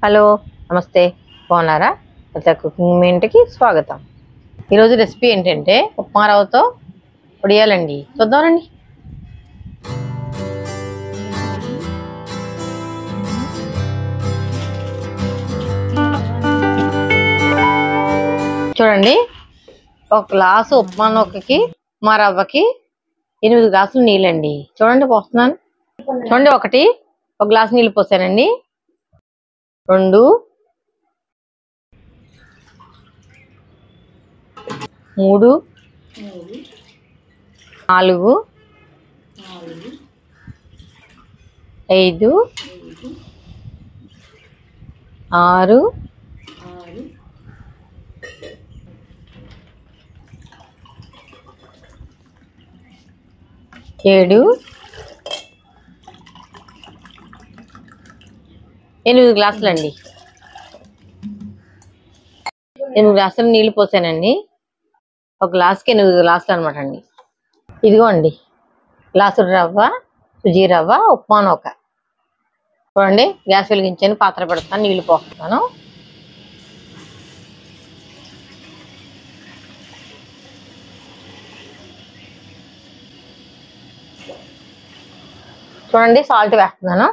Hello నమస్తే బాగున్నారా? లలిత cooking మీ ఇంటికి స్వాగతం. ఈరోజు రెసిపీ ఏంటంటే ఉప్మా రవ్వతో వడియాలండి. చూద్దామండి. చూడండి, ఒక గ్లాసు ఉప్మా నూకకి ఉప్మా రవ్వకి 8 గ్లాసులు నీళ్ళండి. చూడండి పోస్తున్నాను. చూడండి, ఒక గ్లాసు నీళ్ళు పోసానండి. 2 3 4 5 6 7 8 గ్లాసులండి. 8 గ్లాసులు నీళ్ళు పోసానండి. ఒక గ్లాసుకి 8 గ్లాసులు అనమాట అండి. ఇదిగో అండి, గ్లాసు రవ్వ, సుజీ రవ్వ, ఉప్మా నూక. చూడండి, గ్యాస్ వెలిగించాను, పాత్ర పెడతాను, నీళ్లు పోస్తాను. చూడండి, సాల్ట్ వేస్తున్నాను.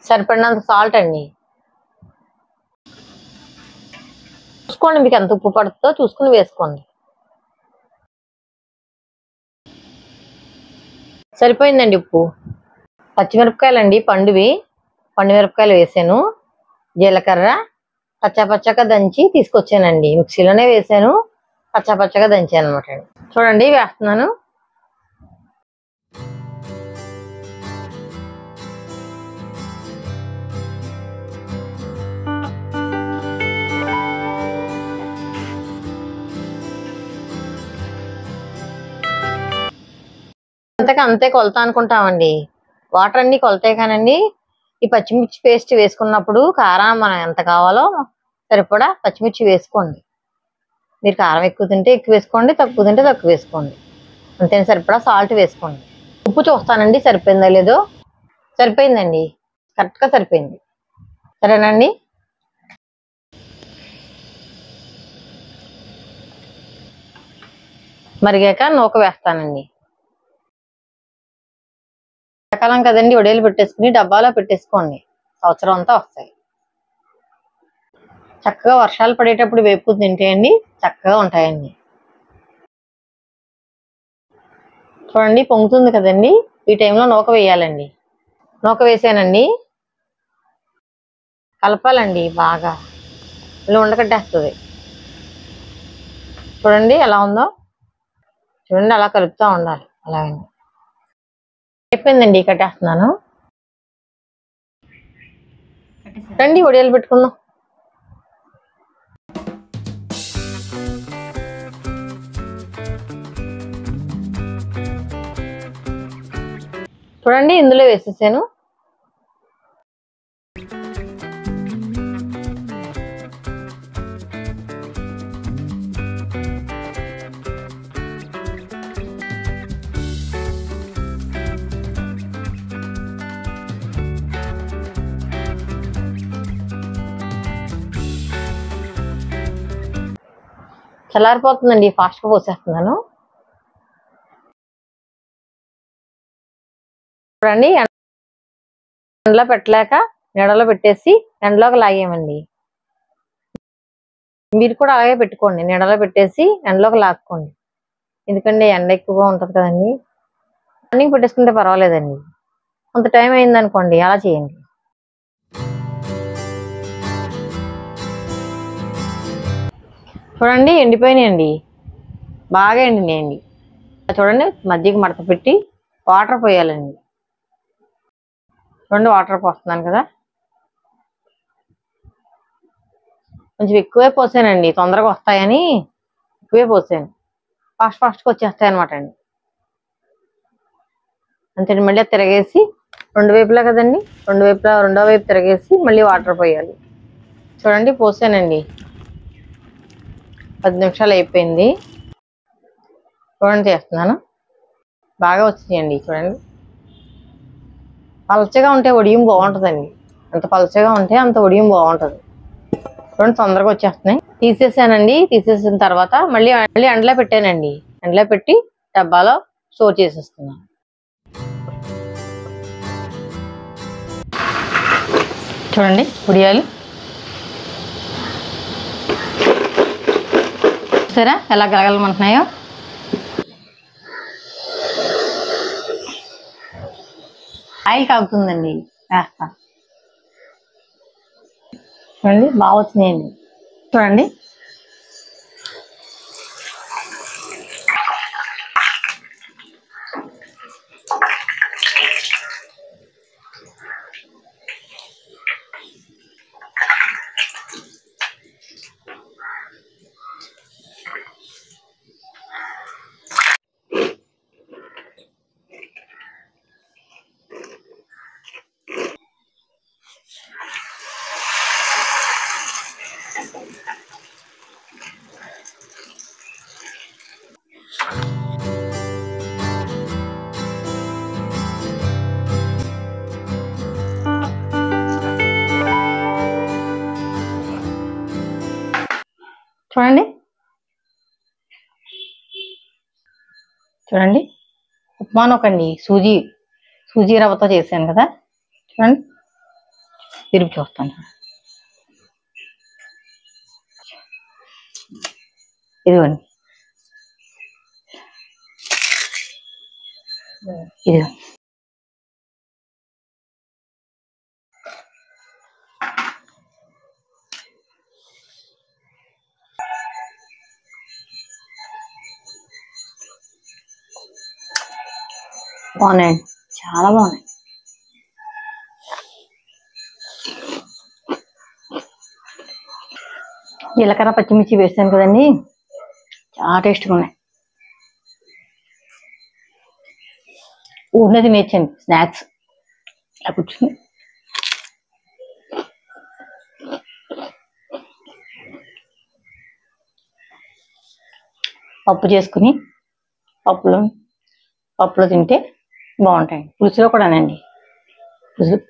సరిపడినంత సాల్ట్ అండి. చూసుకోండి, మీకు ఎంత ఉప్పు పడుతుందో చూసుకుని వేసుకోండి. సరిపోయిందండి ఉప్పు. పచ్చిమిరపకాయలండి, పండు మిరపకాయలు వేసాను. జీలకర్ర పచ్చగా దంచి తీసుకొచ్చానండి. మిక్సీలోనే వేసాను, పచ్చగా దంచాను అనమాట అండి. చూడండి, వేస్తున్నాను. అంతే కొలత అనుకుంటామండి. వాటర్ అన్ని కొలతే కానండి. ఈ పచ్చిమిర్చి పేస్ట్ వేసుకున్నప్పుడు కారం మనం ఎంత కావాలో సరిపడా పచ్చిమిర్చి వేసుకోండి. మీరు కారం ఎక్కువ తింటే ఎక్కువ వేసుకోండి, తక్కువ తింటే తక్కువ వేసుకోండి. అంతే, సరిపడా సాల్ట్ వేసుకోండి. ఉప్పు చూస్తానండి సరిపోయిందో లేదో. సరిపోయిందండి, కరెక్ట్గా సరిపోయింది. సరేనండి. మరిగాక నూక వేస్తానండి. ఎండాకాలం కదండి, వడియాలు పెట్టేసుకుని డబ్బాలో పెట్టేసుకోండి, సంవత్సరం అంతా వస్తాయి. చక్కగా వర్షాలు పడేటప్పుడు వేపుకుని తింటే అండి చక్కగా ఉంటాయండి. చూడండి, పొంగుతుంది కదండి, ఈ టైంలో నూక వేయాలండి. నూక వేసానండి. కలపాలండి బాగా, ఇలా ఉండకట్టేస్తుంది. చూడండి ఎలా ఉందో. చూడండి, అలా కలుపుతూ ఉండాలి. అలాగండి. అయిపోయిందండి, కట్టేస్తున్నాను. రండి, వడియాలు పెట్టుకుందాం. చూడండి, ఇందులో వేసేసాను. చల్లారిపోతుందండి, ఫాస్ట్గా పోసేస్తున్నాను. చూడండి, ఎండలో పెట్టలేక నీడలో పెట్టేసి ఎండలోకి లాగేమండి. మీరు కూడా అలాగే పెట్టుకోండి, నీడలో పెట్టేసి ఎండలోకి లాక్కోండి. ఎందుకంటే ఎండ ఎక్కువగా ఉంటుంది కదండి. మార్నింగ్ పెట్టేసుకుంటే పర్వాలేదండి, కొంత టైం అయిందనుకోండి అలా చేయండి. చూడండి, ఎండిపోయినాయండి, బాగా ఎండినాయండి. చూడండి, మధ్యకి మడత పెట్టి వాటర్ పోయాలండి. చూడండి, వాటర్ పోస్తున్నాను కదా. కొంచెం ఎక్కువే పోసానండి, తొందరగా వస్తాయని ఎక్కువే పోసాను. ఫాస్ట్గా వచ్చేస్తాయి అనమాట అండి. అంతే, మళ్ళీ తిరగేసి రెండు వైపులా కదండి, రెండో వైపు తిరగేసి మళ్ళీ వాటర్ పోయాలి. చూడండి, పోసానండి. 10 నిమిషాలు అయిపోయింది. చూడండి, చేస్తున్నాను. బాగా వచ్చినాయండి చూడండి. పలచగా ఉంటే వడియం బాగుంటుందండి. ఎంత పలచగా ఉంటే అంత వడియం బాగుంటుంది. చూడండి తొందరగా వచ్చేస్తున్నాయి. తీసేసానండి. తీసేసిన తర్వాత మళ్ళీ ఎండలో పెట్టానండి. ఎండలో పెట్టి డబ్బాలో స్టోర్ చేసేస్తున్నాను. చూడండి ఉడియాలు సరే ఎలా గలగలమంటున్నాయో. ఆయిల్ కాగుతుందండి, వేస్తా. చూడండి బాగా వచ్చినాయండి. చూడండి చూడండి చూడండి ఉప్మా నూకండి. సూజీ రవ్వతో చేశాను కదా. చూడండి తిరిగి చూస్తాను. ఇదిగోండి ఇదిగో బాగున్నాయండి, చాలా బాగున్నాయి. జీలకర్ర పచ్చిమిర్చి వేసాను కదండి, చాలా టేస్ట్గా ఉన్నాయి. ఊరినే తినేచ్చండి స్నాక్స్ ఇలా కూర్చుని. పప్పు చేసుకుని పప్పులో తింటే బాగుంటాయి. పులుసులో కూడానండి,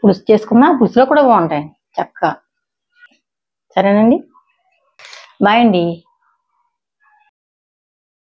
పులుసు చేసుకున్నా పులుసులో కూడా బాగుంటాయి చక్కగా. సరేనండి, బాయ్ అండి.